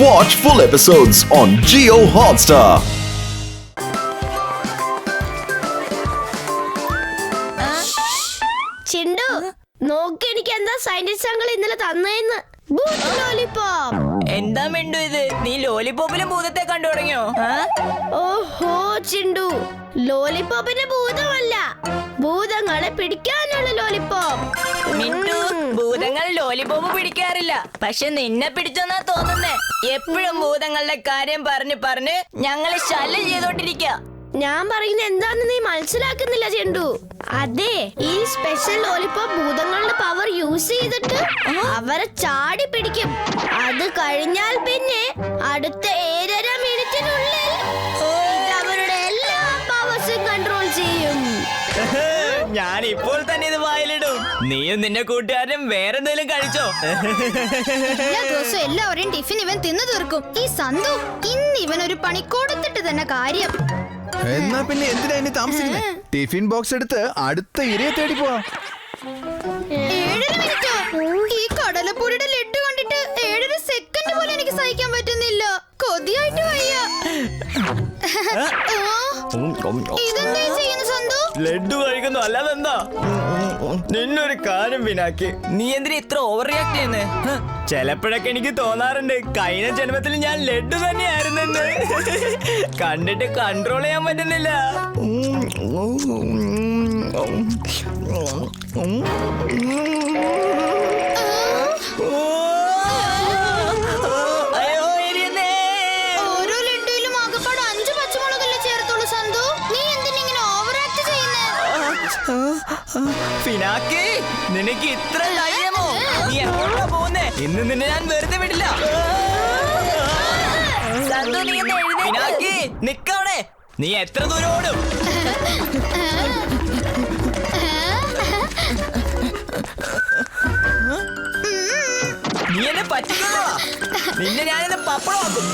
Watch full episodes on Jio Hotstar. Chintu നോക്കി എനിക്ക് എന്താ സയന്റിസ്റ്റ് അങ്കിൾ ഇന്നലെ തന്നേന്ന് ലോലിപോപ്പ്. എന്താ മിണ്ടു ഇത്? നീ ലോലിപോപ്പിലും ഭൂതത്തെ കണ്ടു തുടങ്ങിയോ? ഓഹോ ചിണ്ടു, ലോലിപോപ്പിന്റെ ഭൂതമല്ല, ഭൂതങ്ങളെ പിടിക്കാനുള്ള ലോലിപോപ്പ്. മിണ്ടു, ഭൂതങ്ങൾ ലോലിപോപ്പ് പിടിക്കാറില്ല. പക്ഷെ നിന്നെ പിടിച്ചെന്നാ തോന്നുന്നേ. എപ്പോഴും ഭൂതങ്ങളുടെ കാര്യം പറഞ്ഞ് ഞങ്ങളെ ശല്യം ചെയ്തോണ്ടിരിക്ക. ഞാൻ പറയുന്നത് എന്താന്ന് നീ മനസ്സിലാക്കുന്നില്ല ചെണ്ടു. അതെ, ഈ സ്പെഷ്യൽ ലോലിപോപ്പ് ഭൂതങ്ങളുടെ പവർ യൂസ് ചെയ്തിട്ട് അവരെ ചാടി പിടിക്കും. അത് കഴിഞ്ഞാൽ പിന്നെ അടുത്ത 7.5 മിനിറ്റിനുള്ളിൽ അവരുടെ എല്ലാ പവേഴ്സും കൺട്രോൾ ചെയ്യും. ഞാൻ ഇപ്പോൾ തന്നെ ഇത് വായിലിടും. നീയും നിന്റെ കൂട്ടുകാരനും വേറെ എന്തെങ്കിലും കഴിച്ചോ? എല്ലാ ദിവസവും എല്ലാവരെയും ടിഫിൻ ഇവൻ തിന്നു തീർക്കും. ഈ സന്തു ഇന്ന് ഇവൻ ഒരു പണി കൊടുത്തിട്ട് തന്നെ കാര്യം. എന്നാ പിന്നെ എന്തിനാ ഇനി താമസിക്കുന്നത്? ടിഫിൻ ബോക്സ് എടുത്ത് അടുത്ത ഇരയെ തേടി പോവാം. 7.5 മിനിറ്റോ? ഈ കടലപ്പൊടിയുടെ ലഡ്ഡു കണ്ടിട്ട് 7.5 സെക്കൻഡ് പോലും എനിക്ക് സഹിക്കാൻ പറ്റുന്നില്ല. കൊതിയായിട്ട് വയ്യ. ഇതെന്താ ചെയ്യുന്ന സന്തു? ലഡ്ഡു കഴിക്കുന്നു, അല്ലാതെ എന്താ? നിന്നൊരു കാര്യം പിനാക്കി, നീ എന്തിനാ ഇത്ര ഓവർ റിയാക്ട് ചെയ്യുന്നേ? ചിലപ്പോഴൊക്കെ എനിക്ക് തോന്നാറുണ്ട് കഴിഞ്ഞ ജന്മത്തിൽ ഞാൻ ലഡ്ഡു തന്നെയായിരുന്നെന്ന്. കണ്ടിട്ട് കൺട്രോൾ ചെയ്യാൻ പറ്റുന്നില്ല. ഓരോ ലഡ്ഡുയിലും ആകപ്പാടെ 5 പച്ചമുളകല്ലേ ചേർത്തോളൂ സന്തു. നീ എന്തിനാ ഇങ്ങനെ ഓവർ ആക്ട് ചെയ്യുന്നേ? പിനാക്കി, നിനക്ക് ഇത്ര ധൈര്യമോ? നീ എപ്പോഴാ പോകുന്നേ? ഇന്ന് നിന്നെ ഞാൻ വെറുതെ വിടില്ല. പിനാക്കി, നിക്കവിടെ. നീ എത്ര ദൂരം ഓടും? നീ എന്നെ പറ്റിക്കുന്നോ? നിന്നെ ഞാനെന്നെ പപ്പടമാക്കും.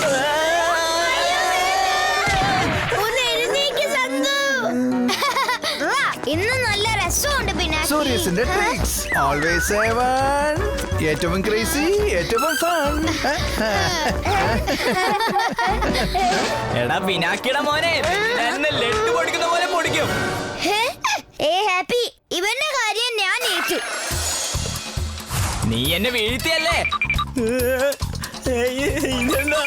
ഇന്ന് നല്ല രസമുണ്ട് പിന്നെ. സൂര്യസിന്റെ ട്രിക്സ് ഓൾവേസ് 7. ഏറ്റവും ക്രേസി, ഏറ്റവും ഫൺ. എടാ പിനാക്കിയുടെ മോനെ, എന്നെ ലഡ്ഡു പൊടിക്കുന്ന പോലെ പൊടിക്കും. ഹാപ്പി, ഇവന്റെ കാര്യം ഞാൻ ഏറ്റു. നീ എന്നെ വീഴ്ത്തിയല്ലേ? ഇതെന്താ?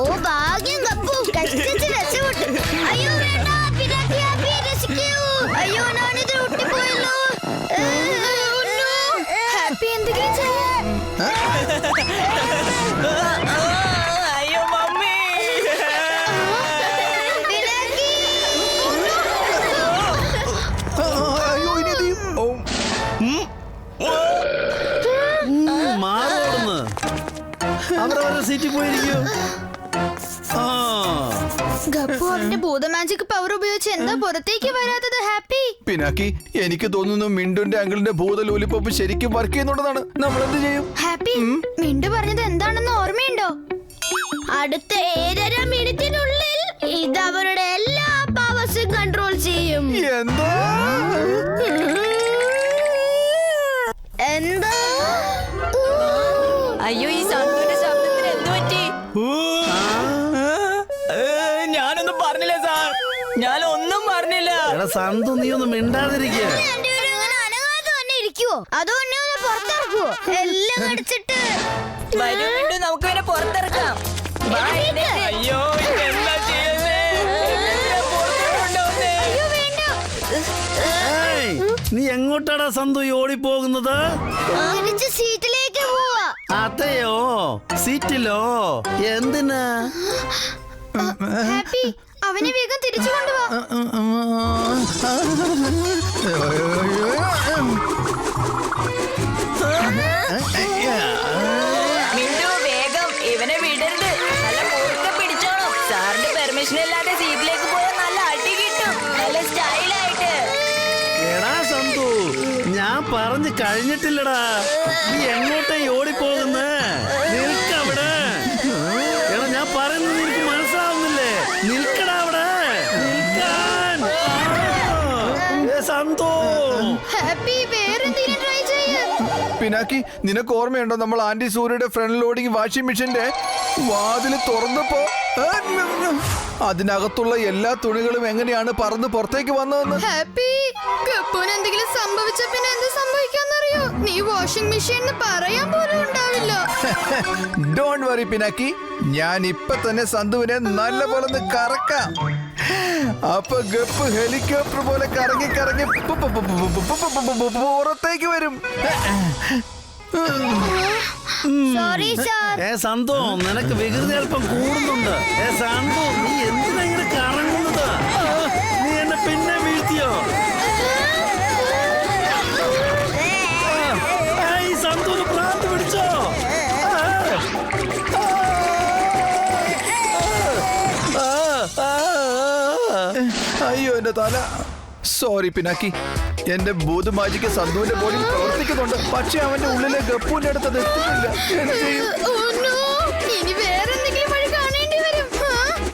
ഓ ഭാഗ്യം കപ്പു, കഷ്ടിച്ച് രക്ഷപ്പെട്ടു. അയ്യോ വേണ്ട, പിനാക്കി ഹാപ്പിയെ രക്ഷിക്കൂ. അയ്യോ ഞാനിത് ഒട്ടിപ്പോയല്ലോ. ഹാപ്പി എന്തെങ്കിലും ചെയ്യാൻ. അയ്യോ മമ്മി. പിനാക്കി. അയ്യോ, ഇനി ഇത് മാറോടുന്ന് അവരവരുടെ സീറ്റിൽ പോയിരിക്കൂ. ഗപ്പു അവന്റെ ഭൂത മാജിക് പവർ ഉപയോഗിച്ച് എന്താ പുറത്തേക്ക് വരാത്തത് ഹാപ്പി? പിനാക്കി, എനിക്ക് തോന്നുന്നു മിണ്ടുന്റെ അങ്കിളിന്റെ ഭൂത ലോലിപോപ്പ് ശരിക്കും വർക്ക് ചെയ്യുന്നുണ്ടെന്നാണ്. നമ്മൾ എന്ത് ചെയ്യും? ഹാപ്പി, മിണ്ടു പറഞ്ഞത് എന്താണെന്ന് ഓർമ്മയുണ്ടോ? അടുത്ത 7.5 മിനിറ്റിനുള്ളിൽ ഇത് അവരുടെ എല്ലാ പവേഴ്സും കൺട്രോൾ ചെയ്യും. എന്താ? എന്താ? അയ്യോ, ഈ സന്തുവിന്റെ ശബ്ദത്തിന് എന്ത് പറ്റി? ഞാനൊന്നും പറഞ്ഞില്ല സാർ, ഞാനൊന്നും പറഞ്ഞില്ല. എടാ സന്തു, നീ ഒന്നും മിണ്ടാതിരിക്കുക. രണ്ടുപേരും ഇങ്ങനെ അനങ്ങാതെ തന്നെ ഇരിക്കുവോ? അതോ എന്നെ ഒന്ന് പുറത്തിറക്കുവോ? എല്ലാം കടിച്ചിട്ട്. വരൂ മിണ്ടു, നമുക്ക് ഇവനെ പുറത്തിറക്കാം. വാ, എഴുന്നേറ്റ്. അയ്യോ, ഇതെന്താ ചെയ്യുന്നേ? എന്നെ പുറത്തോട്ട് കൊണ്ടുപോകുന്നേ. അയ്യോ വേണ്ട. ഏയ്, നീ എങ്ങോട്ടാടാ സന്തു ഈ ഓടിപ്പോകുന്നത്? തിരിച്ച് സീറ്റിലേക്ക് പോവാ. അതെയോ? സീറ്റിലോ? എന്തിനാ? ഹാപ്പി, അവനെ വേഗം തിരിച്ചു കൊണ്ടുവാ. മിണ്ടു, വേഗം ഇവനെ വിടരുത്. നല്ല മുറുക്കെ പിടിച്ചോണം. സാറിന്റെ പെർമിഷൻ ഇല്ലാതെ സീറ്റിലേക്ക് പോയാൽ നല്ല അടി കിട്ടും, നല്ല സ്റ്റൈലായിട്ട്. എടാ സന്തു, ഞാൻ പറഞ്ഞു കഴിഞ്ഞിട്ടില്ലടാ. നീ എങ്ങോട്ടാ ഓടിപ്പോകുന്നേ? നിൽക്കവിടെ. എടാ ഞാൻ പറയുന്നത് നിനക്ക് മനസ്സിലാവുന്നില്ലേ? സന്തോ ഹാപ്പി വേറെന്തെങ്കിലും ട്രൈ ചെയ്യ. പിനാക്കി നിനക്ക് ഓർമ്മയുണ്ടോ നമ്മൾ ആന്റി സൂര്യയുടെ ഫ്രണ്ട് ലോഡിംഗ് വാഷിംഗ് മെഷീന്റെ വാതിൽ തുറന്നപ്പോ അതിനകത്തുള്ള എല്ലാ തുണികളും എങ്ങനെയാണ് പറന്ന് പുറത്തേക്ക് വന്നതെന്ന്? ഹാപ്പി ഗപ്പുന് എന്തെങ്കിലും സംഭവിച്ച പിന്നെ എന്ത് സംഭവിക്കാന്നറിയോ? നീ വാഷിംഗ് മെഷീൻ പറയാൻ പോലും ഉണ്ടാവില്ല. ഡോണ്ട് വറി പിനാക്കി, ഞാൻ ഇപ്പൊ തന്നെ സന്തുവിനെ നല്ല പോലെ ഒന്ന് കറക്കാം. അപ്പൊ ഗപ്പ് ഹെലികോപ്റ്റർ പോലെ കറങ്ങി കറങ്ങി പുറത്തേക്ക് വരും. Sorry sir. സന്തോ നിനക്ക് വികൃതി അല്പം കൂടുന്നുണ്ട്. സന്തോ നീ എന്തിനാ ഇങ്ങനെ കറങ്ങുന്നത്? നീ എന്നെ പിന്നെ വീഴ്ത്തിയോ? സന്തോ പ്രാന്ത് പിടിച്ചോ? അയ്യോ എന്റെ തല. സോറി പിനാക്കി, എന്റെ ഭൂത് മാജിക്ക് സന്തുവിന്റെ ബോഡിയിൽ പ്രവർത്തിക്കുന്നുണ്ട്. പക്ഷെ അവന്റെ ഉള്ളിലെ ഗപ്പൂന്റെ അടുത്തത് എത്തുന്നില്ല. എന്ത് ചെയ്യും? Oh no! ഇനി വേറെന്തെങ്കിലും വഴി കാണേണ്ടി വരും.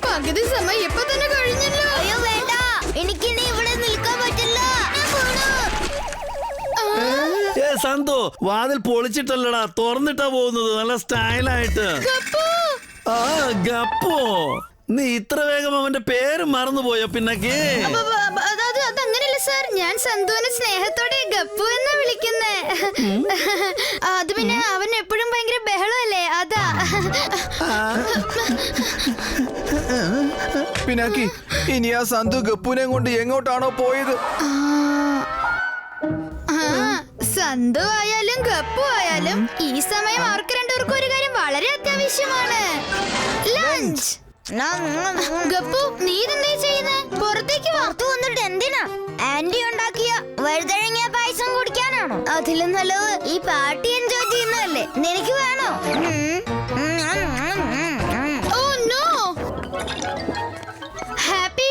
പകുതി സമയം ഇപ്പൊ തന്നെ കഴിഞ്ഞല്ലോ. അയ്യോ വേണ്ട, എനിക്കിനി ഇവിടെ നിൽക്കാൻ പറ്റില്ല. സന്തോ വാതിൽ പൊളിച്ചിട്ടല്ലടാ, തുറന്നിട്ടാ പോകുന്നത് നല്ല സ്റ്റൈലായിട്ട്. ആ ഗപ്പോ, നീ ഇത്ര വേഗം അവന്റെ പേര് മറന്നുപോയോ പിന്നക്ക്? അതങ്ങനല്ല സാർ, ഞാൻ സന്തുവിനെ സ്നേഹത്തോടെ ഗപ്പു എന്നാ വിളിക്കുന്നേ. അത് പിന്നെ അവൻ എപ്പോഴും ഭയങ്കര ബഹളമല്ലേ, അതാ. പിനാക്കി ഇനി ആ സന്തു ഗപ്പൂനെ കൊണ്ട് എങ്ങോട്ടാണോ പോയത്? സന്തു ആയാലും ഗപ്പു ആയാലും ഈ സമയം അവർക്ക് രണ്ടുപേർക്കും ഒരു കാര്യം വളരെ അത്യാവശ്യമാണ്. ലഞ്ച്. ഗപ്പു നീ ഇതെന്താ ചെയ്യുന്നേ? പുറത്തേക്ക് വാ. പുറത്തു വന്നിട്ട് എന്തിനാ? ആന്റി ഉണ്ടാക്കിയ വഴുതഴങ്ങിയ പായസം കുടിക്കാനാണോ? അതിലും നല്ലത് ഈ പാർട്ടി എൻജോയ് ചെയ്യുന്നതല്ലേ. നിനക്ക് വേണോ? Oh no! ഹാപ്പി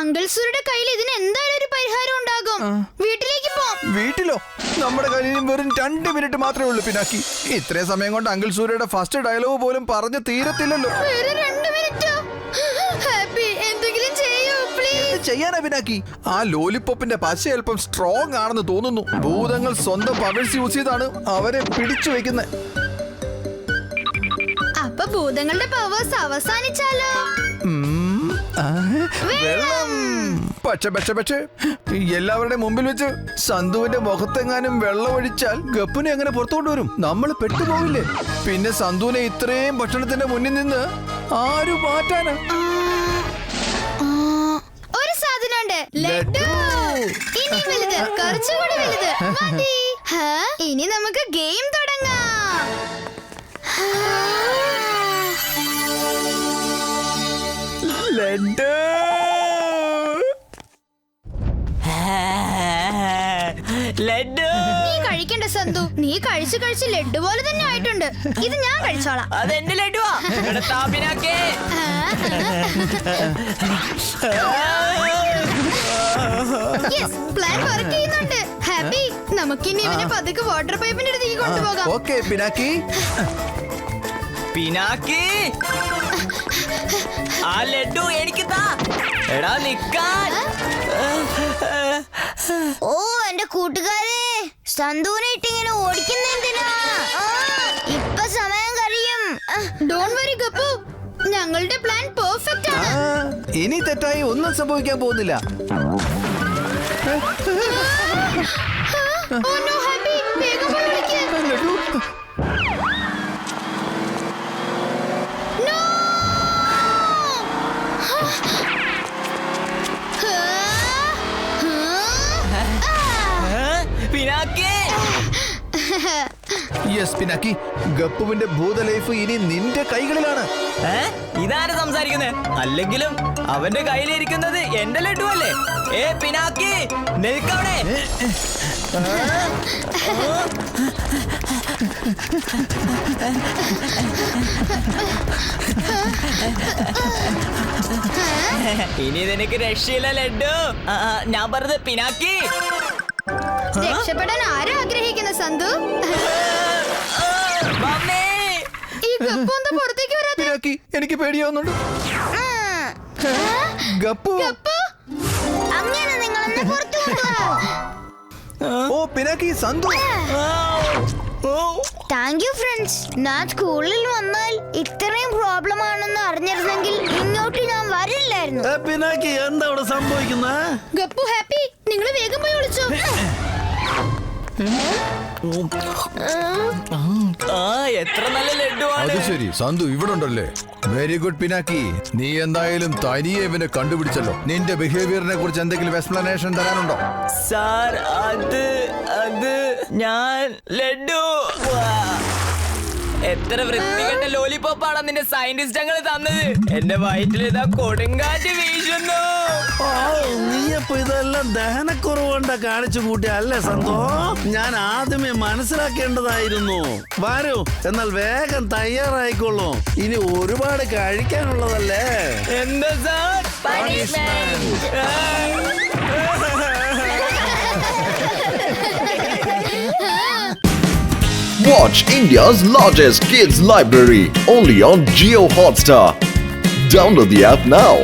അങ്കിൾ സൂര്യയുടെ കയ്യിൽ ഇതിന് എന്തായാലും ഒരു പരിഹാരം ഉണ്ടാകും. വീട്ടിലേക്ക് പോ. വീട്ടിലോ? നമ്മുടെ കയ്യിൽ വെറും 2 മിനിറ്റ് മാത്രമേ ഉള്ളൂ പിനാക്കി. ഇത്രയും സമയം കൊണ്ട് അങ്കിൾ സൂര്യയുടെ ഫസ്റ്റ് ഡയലോഗ് പോലും പറഞ്ഞു തീരത്തില്ലല്ലോ. വേറെ 2 മിനിറ്റോ? ഹാപ്പി എന്തെങ്കിലും ചെയ്യൂ പ്ലീസ്. ചെയ്യാനാ പിനാക്കി? ആ ലോലിപോപ്പിന്റെ പശ അല്പം സ്ട്രോങ് ആണെന്ന് തോന്നുന്നു. ഭൂതങ്ങൾ സ്വന്തം പവേഴ്സ് യൂസ് ചെയ്താണ് അവരെ പിടിച്ചു വെക്കുന്നത്. അപ്പൊ ഭൂതങ്ങളുടെ പവേഴ്സ് അവസാനിച്ചാലോ? വെള്ളം. പക്ഷേ എല്ലാവരുടെ മുമ്പിൽ വെച്ച് സന്തുവിന്റെ മുഖത്തെങ്ങാനും വെള്ളം ഒഴിച്ചാൽ ഗപ്പിനെ എങ്ങനെ പുറത്തു കൊണ്ടുവരും? നമ്മൾ പെട്ടുപോവില്ലേ? പിന്നെ സന്തുവിനെ ഇത്രയും ഭക്ഷണത്തിന്റെ മുന്നിൽ നിന്ന് ആരു മാറ്റാനാ? ഒരു സാധനമുണ്ട്, ലഡ്ഡു. ഇനി വലുത്, കുറച്ചുകൂടി വലുത് മതി. ഇനി നമുക്ക് ഗെയിം തുടങ്ങാം. ലഡ്ഡു. ലഡ്ഡു. നീ കഴിക്കണ്ട സന്തു, നീ കഴിച്ച് കഴിച്ച് ലഡ്ഡു പോലെ തന്നെ ആയിട്ടുണ്ട്. ഇത് ഞാൻ കഴിച്ചോളാം. അതെന്റെ ലഡുവാ. പിനാക്കേ. യെസ്, പ്ലാൻ വർക്ക് ചെയ്യുന്നുണ്ട്. ഹാപ്പി നമുക്കിനി ഇവനെ പതുക്കെ വാട്ടർ പൈപ്പിന്റെ അടുത്തേക്ക് കൊണ്ടുപോകാം. ഓക്കേ പിനാക്കി. പിനാക്കി ആ ലഡു എനിക്ക് താ. എടാ നിക്കാൻ. ഓ എന്റെ കൂട്ടുകാരെ, സന്തുവിനെ ഇട്ടിങ്ങനെ ഓടിക്കുന്ന എന്തിനാ? ഇപ്പൊ സമയം കഴിയും. ഡോണ്ട് വറി ഗപ്പു, ഞങ്ങളുടെ പ്ലാൻ പെർഫെക്റ്റ് ആണ്. ഇനി തെറ്റായി ഒന്നും സംഭവിക്കാൻ പോകുന്നില്ല. ഓ നോ ഹാപ്പി, വേഗം പോയി വിളിക്ക്. ലഡു. നോ! പിനാക്കി. യെസ് പിനാക്കി, ഗപ്പുവിന്റെ ഭൂത ലൈഫ് ഇനി നിന്റെ കൈകളിലാണ്. ഇതാര് സംസാരിക്കുന്നേ? അല്ലെങ്കിലും അവന്റെ കയ്യിലിരിക്കുന്നത് എന്റെ ലഡു അല്ലേ? പിനാക്കി നിൽക്കവിടെ. ഇനി നിനക്ക് രക്ഷയില്ല ലഡു. ഞാൻ പറഞ്ഞത് പിനാക്കി. രക്ഷപ്പെടാൻ ആരാ ആഗ്രഹിക്കുന്ന സന്തു? ഈ ഗപ്പു എന്താ പുറത്തേക്ക് വരാത്തെ? പിനാക്കി എനിക്ക് പേടിയാവുന്നുണ്ട്. ഗപ്പു. ഗപ്പു അങ്ങനെ നിങ്ങൾ വളർന്ന് പുറത്തു കൊണ്ടുവാ. ഓ പിനാക്കി സന്തു താങ്ക് യു ഫ്രണ്ട്സ്. ഞാൻ സ്കൂളിൽ വന്നാൽ ഇത്രയും പ്രോബ്ലം ആണെന്ന് അറിഞ്ഞിരുന്നെങ്കിൽ ഇങ്ങോട്ട് ഞാൻ വരില്ലായിരുന്നു. പിന്നാക്കി എന്താ അവിടെ സംഭവിക്കുന്നത്? ഗപ്പു ഹാപ്പി, നിങ്ങൾ വേഗം പോയി വിളിച്ചോ. എത്ര നല്ല ലഡുവാണ്. അത് ശരി സന്തു ഇവിടെ ഉണ്ടല്ലേ. Very good Pinaki. നീ എന്തായാലും തനിയെ ഇവനെ കണ്ടുപിടിച്ചല്ലോ. നിന്റെ ബിഹേവിയറിനെ കുറിച്ച് എന്തെങ്കിലും എക്സ്പ്ലനേഷൻ തരാനുണ്ടോ? സാർ അത് ഞാൻ ലഡു. എത്ര വൃത്തികെട്ട ലോലിപോപ്പാണ് നിന്റെ സയന്റിസ്റ്റ് ഞങ്ങൾ തന്നത്. എന്റെ വയറ്റിൽ ഇതാ കൊടുങ്കാറ്റ് വീശുന്നു. നീ അപ്പൊ ഇതെല്ലാം ദഹനക്കുറവുകൊണ്ടാ കാണിച്ചു കൂട്ടിയ അല്ലേ സന്തോ? ഞാൻ ആദ്യമേ മനസ്സിലാക്കേണ്ടതായിരുന്നു. വരൂ, എന്നാൽ വേഗം തയ്യാറായിക്കൊള്ളൂ. ഇനി ഒരുപാട് കഴിക്കാനുള്ളതല്ലേ. എന്താ sir? Watch India's largest kids library only on Jio Hotstar. Download the app now.